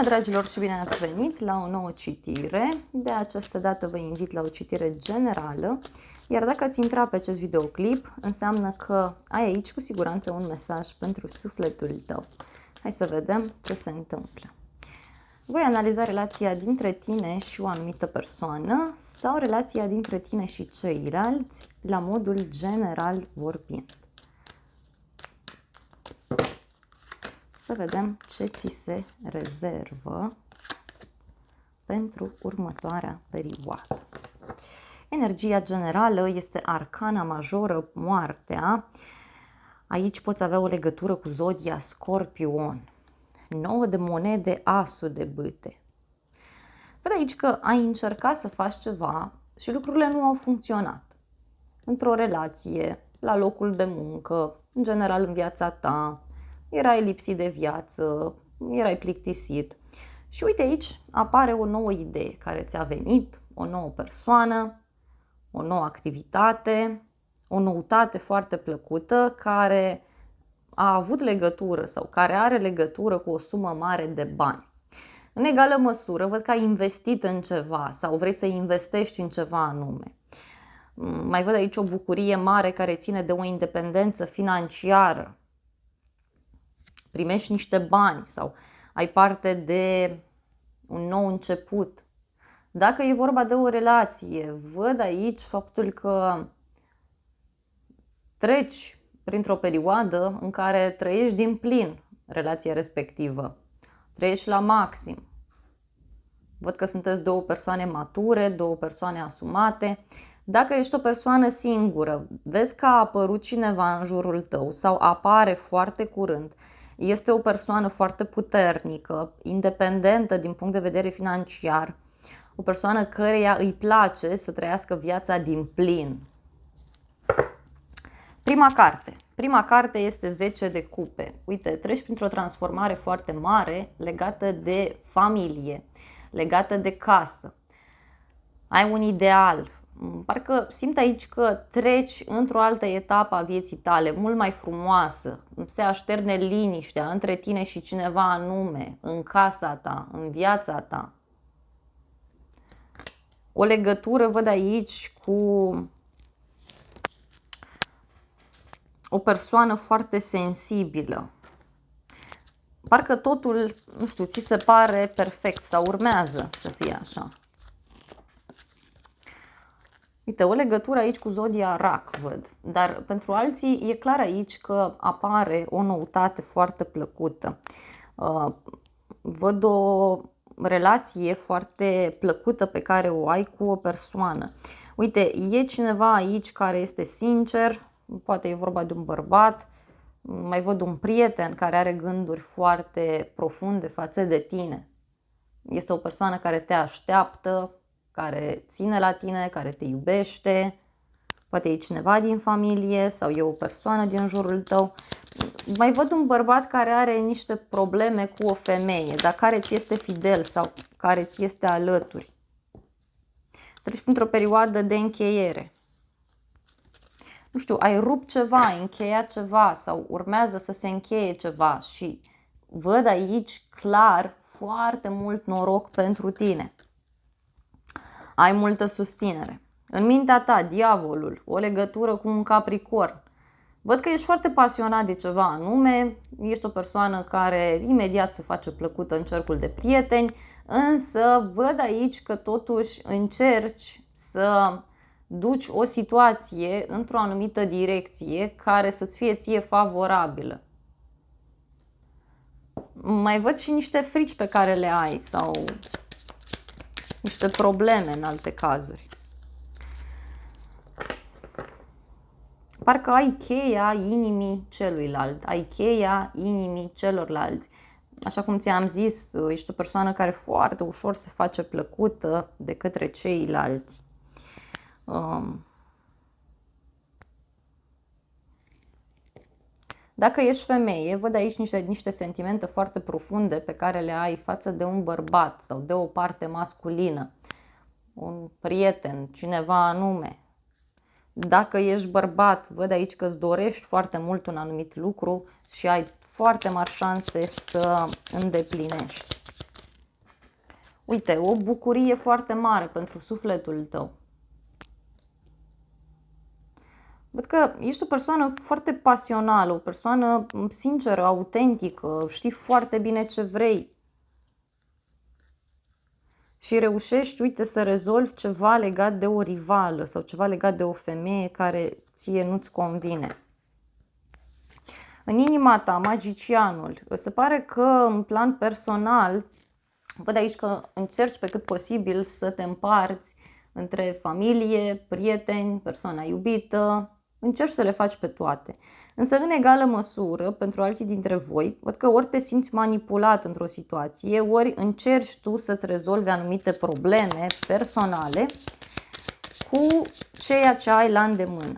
Bună, dragilor, și bine ați venit la o nouă citire. De această dată vă invit la o citire generală, iar dacă ați intra pe acest videoclip, înseamnă că ai aici cu siguranță un mesaj pentru sufletul tău. Hai să vedem ce se întâmplă. Voi analiza relația dintre tine și o anumită persoană sau relația dintre tine și ceilalți la modul general vorbind. Să vedem ce ți se rezervă pentru următoarea perioadă. Energia generală este arcana majoră, moartea. Aici poți avea o legătură cu zodia Scorpion. 9 de monede, asul de bâte. Văd aici că ai încercat să faci ceva și lucrurile nu au funcționat. Într-o relație, la locul de muncă, în general în viața ta, erai lipsit de viață, erai plictisit. Și uite aici apare o nouă idee care ți-a venit, o nouă persoană, o nouă activitate, o noutate foarte plăcută care a avut legătură sau care are legătură cu o sumă mare de bani. În egală măsură, văd că ai investit în ceva sau vrei să investești în ceva anume. Mai văd aici o bucurie mare care ține de o independență financiară. Primești niște bani sau ai parte de un nou început. Dacă e vorba de o relație, văd aici faptul că treci printr-o perioadă în care trăiești din plin relația respectivă. Trăiești la maxim. Văd că sunteți două persoane mature, două persoane asumate. Dacă ești o persoană singură, vezi că a apărut cineva în jurul tău sau apare foarte curând, este o persoană foarte puternică, independentă din punct de vedere financiar, o persoană căreia îi place să trăiască viața din plin. Prima carte este 10 de cupe. Uite, treci printr-o transformare foarte mare legată de familie, legată de casă. Ai un ideal. Parcă simt aici că treci într-o altă etapă a vieții tale, mult mai frumoasă. Se așterne liniștea între tine și cineva anume, în casa ta, în viața ta. O legătură văd aici cu o persoană foarte sensibilă. Parcă totul, nu știu, ți se pare perfect sau urmează să fie așa. Uite, o legătură aici cu zodia Rac, văd. Dar pentru alții e clar aici că apare o noutate foarte plăcută. Văd o relație foarte plăcută pe care o ai cu o persoană. Uite, e cineva aici care este sincer, poate e vorba de un bărbat, mai văd un prieten care are gânduri foarte profunde față de tine. Este o persoană care te așteaptă, care ține la tine, care te iubește, poate e cineva din familie sau e o persoană din jurul tău. Mai văd un bărbat care are niște probleme cu o femeie, dar care ți este fidel sau care ți este alături. Treci printr-o perioadă de încheiere. Nu știu, ai rupt ceva, ai încheiat ceva sau urmează să se încheie ceva și văd aici clar foarte mult noroc pentru tine. Ai multă susținere. În mintea ta, diavolul, o legătură cu un Capricorn. Văd că ești foarte pasionat de ceva anume, ești o persoană care imediat se face plăcută în cercul de prieteni, însă văd aici că totuși încerci să duci o situație într-o anumită direcție care să-ți fie ție favorabilă. Mai văd și niște frici pe care le ai sau niște probleme în alte cazuri. Parcă ai cheia inimii celuilalt, ai cheia inimii celorlalți. Așa cum ți-am zis, ești o persoană care foarte ușor se face plăcută de către ceilalți. Dacă ești femeie, văd aici niște sentimente foarte profunde pe care le ai față de un bărbat sau de o parte masculină, un prieten, cineva anume. Dacă ești bărbat, văd aici că îți dorești foarte mult un anumit lucru și ai foarte mari șanse să îndeplinești. Uite, o bucurie foarte mare pentru sufletul tău. Văd că ești o persoană foarte pasională, o persoană sinceră, autentică, știi foarte bine ce vrei. Și reușești, uite, să rezolvi ceva legat de o rivală sau ceva legat de o femeie care ție nu-ți convine. În inima ta, magicianul, se pare că în plan personal, văd aici că încerci pe cât posibil să te împarți între familie, prieteni, persoana iubită, încerci să le faci pe toate. Însă în egală măsură, pentru alții dintre voi, văd că ori te simți manipulat într-o situație, ori încerci tu să-ți rezolvi anumite probleme personale cu ceea ce ai la îndemână.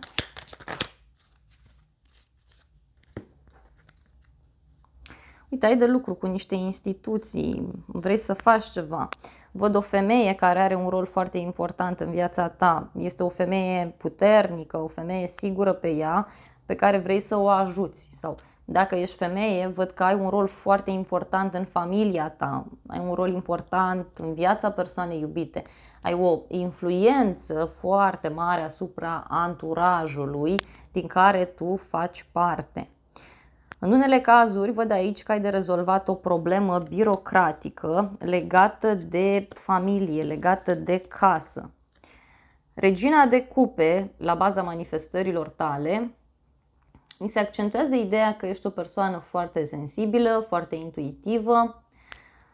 Uite, ai de lucru cu niște instituții, vrei să faci ceva. Văd o femeie care are un rol foarte important în viața ta. Este o femeie puternică, o femeie sigură pe ea, pe care vrei să o ajuți. Sau dacă ești femeie, văd că ai un rol foarte important în familia ta, ai un rol important în viața persoanei iubite. Ai o influență foarte mare asupra anturajului din care tu faci parte. În unele cazuri, văd aici că ai de rezolvat o problemă birocratică legată de familie, legată de casă. Regina de cupe, la baza manifestărilor tale, mi se accentuează ideea că ești o persoană foarte sensibilă, foarte intuitivă.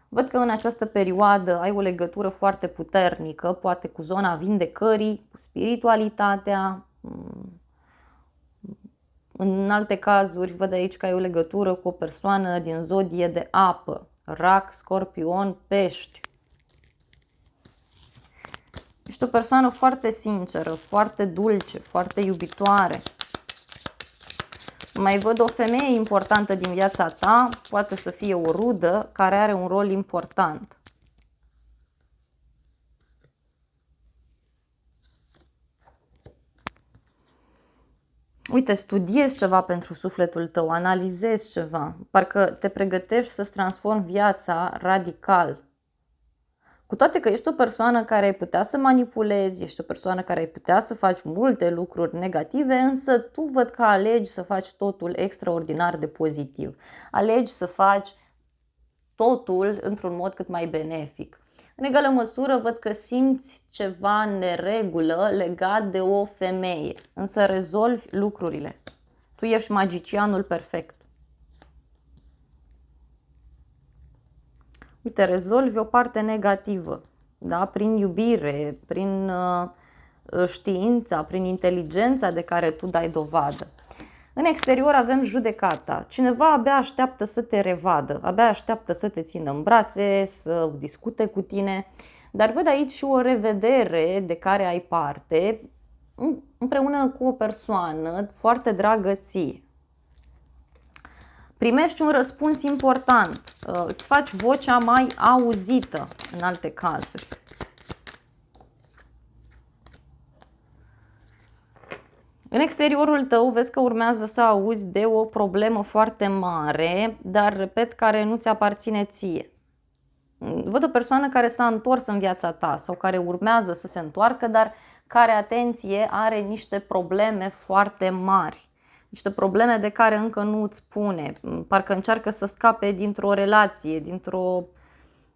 Văd că în această perioadă ai o legătură foarte puternică, poate cu zona vindecării, cu spiritualitatea. În alte cazuri, văd aici că ai o legătură cu o persoană din zodie de apă, rac, scorpion, pești. Ești o persoană foarte sinceră, foarte dulce, foarte iubitoare. Mai văd o femeie importantă din viața ta, poate să fie o rudă care are un rol important. Uite, studiezi ceva pentru sufletul tău, analizezi ceva, parcă te pregătești să-ți transformi viața radical. Cu toate că ești o persoană care ai putea să manipulezi, ești o persoană care ai putea să faci multe lucruri negative, însă tu văd că alegi să faci totul extraordinar de pozitiv. Alegi să faci totul într-un mod cât mai benefic. În egală măsură văd că simți ceva în neregulă legat de o femeie, însă rezolvi lucrurile. Tu ești magicianul perfect. Uite, rezolvi o parte negativă, da? Prin iubire, prin știința, prin inteligența de care tu dai dovadă. În exterior avem judecata. Cineva abia așteaptă să te revadă, abia așteaptă să te țină în brațe, să discute cu tine. Dar văd aici și o revedere de care ai parte împreună cu o persoană foarte dragă ție. Primești un răspuns important, îți faci vocea mai auzită în alte cazuri. În exteriorul tău vezi că urmează să auzi de o problemă foarte mare, dar repet, care nu ți aparține ție. Văd o persoană care s-a întors în viața ta sau care urmează să se întoarcă, dar care, atenție, are niște probleme foarte mari. Niște probleme de care încă nu îți spune, parcă încearcă să scape dintr-o relație,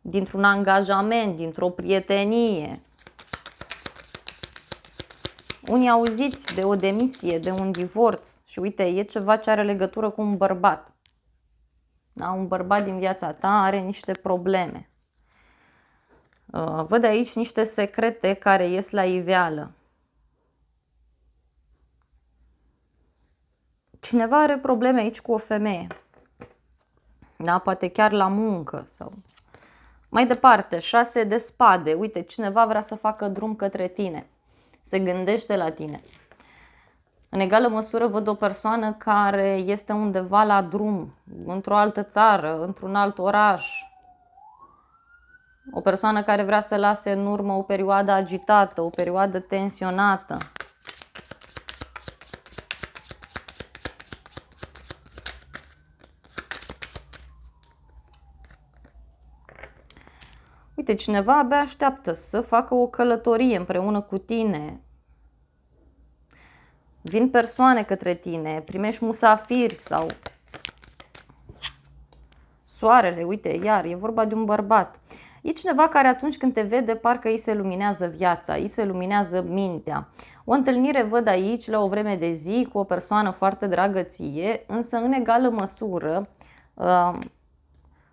dintr-un angajament, dintr-o prietenie. Unii auziți de o demisie, de un divorț și uite, e ceva ce are legătură cu un bărbat. Da? Un bărbat din viața ta are niște probleme. Văd aici niște secrete care ies la iveală. Cineva are probleme aici cu o femeie. Da? Poate chiar la muncă sau... Mai departe, 6 de spade. Uite, cineva vrea să facă drum către tine. Se gândește la tine. În egală măsură văd o persoană care este undeva la drum, într-o altă țară, într-un alt oraș. O persoană care vrea să lase în urmă o perioadă agitată, o perioadă tensionată. Uite, cineva abia așteaptă să facă o călătorie împreună cu tine. Vin persoane către tine, primești musafiri sau soarele, uite, iar e vorba de un bărbat. E cineva care atunci când te vede parcă îi se luminează viața, îi se luminează mintea. O întâlnire văd aici la o vreme de zi cu o persoană foarte dragă ție, însă în egală măsură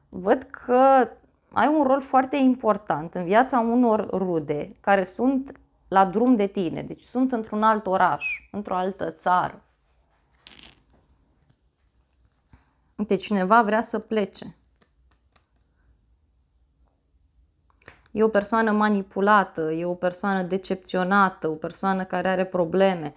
văd că ai un rol foarte important în viața unor rude care sunt la drum de tine, deci sunt într-un alt oraș, într-o altă țară. Uite, cineva vrea să plece. E o persoană manipulată, e o persoană decepționată, o persoană care are probleme.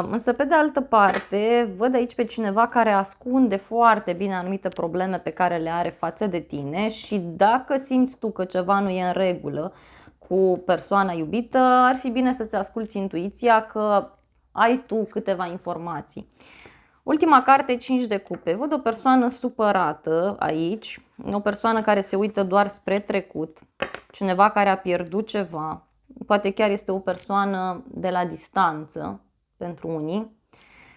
Însă, pe de altă parte, văd aici pe cineva care ascunde foarte bine anumite probleme pe care le are față de tine și dacă simți tu că ceva nu e în regulă cu persoana iubită, ar fi bine să-ți asculți intuiția că ai tu câteva informații. Ultima carte, 5 de cupe. Văd o persoană supărată aici, o persoană care se uită doar spre trecut, cineva care a pierdut ceva, poate chiar este o persoană de la distanță pentru unii.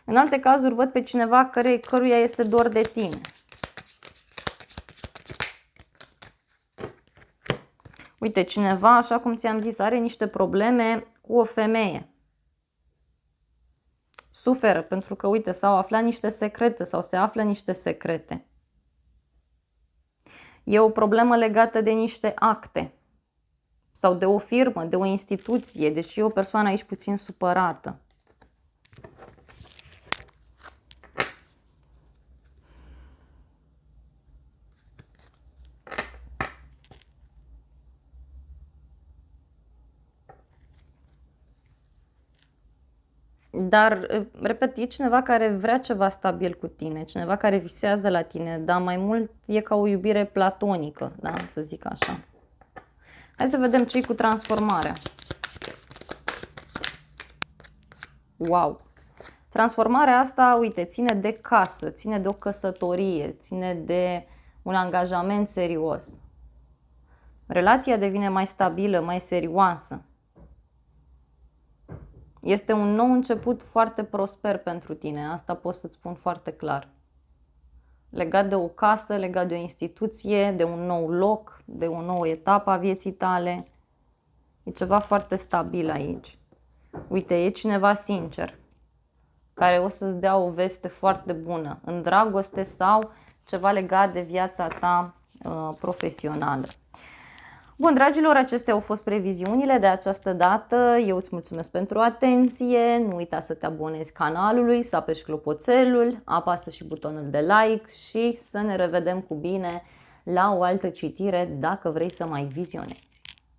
În alte cazuri văd pe cineva căruia este dor de tine. Uite, cineva, așa cum ți-am zis, are niște probleme cu o femeie. Suferă pentru că, uite, s-au aflat niște secrete sau se află niște secrete. E o problemă legată de niște acte sau de o firmă, de o instituție, deci e o persoană aici puțin supărată. Dar, repet, e cineva care vrea ceva stabil cu tine, cineva care visează la tine, dar mai mult e ca o iubire platonică, da? Să zic așa. Hai să vedem ce-i cu transformarea. Wow! Transformarea asta, uite, ține de casă, ține de o căsătorie, ține de un angajament serios. Relația devine mai stabilă, mai serioasă. Este un nou început foarte prosper pentru tine, asta pot să-ți spun foarte clar. Legat de o casă, legat de o instituție, de un nou loc, de o nouă etapă a vieții tale. E ceva foarte stabil aici. Uite, e cineva sincer, care o să-ți dea o veste foarte bună, în dragoste sau ceva legat de viața ta profesională. Bun, dragilor, acestea au fost previziunile de această dată. Eu îți mulțumesc pentru atenție. Nu uita să te abonezi canalului, să apeși clopoțelul, apasă și butonul de like și să ne revedem cu bine la o altă citire dacă vrei să mai vizionezi.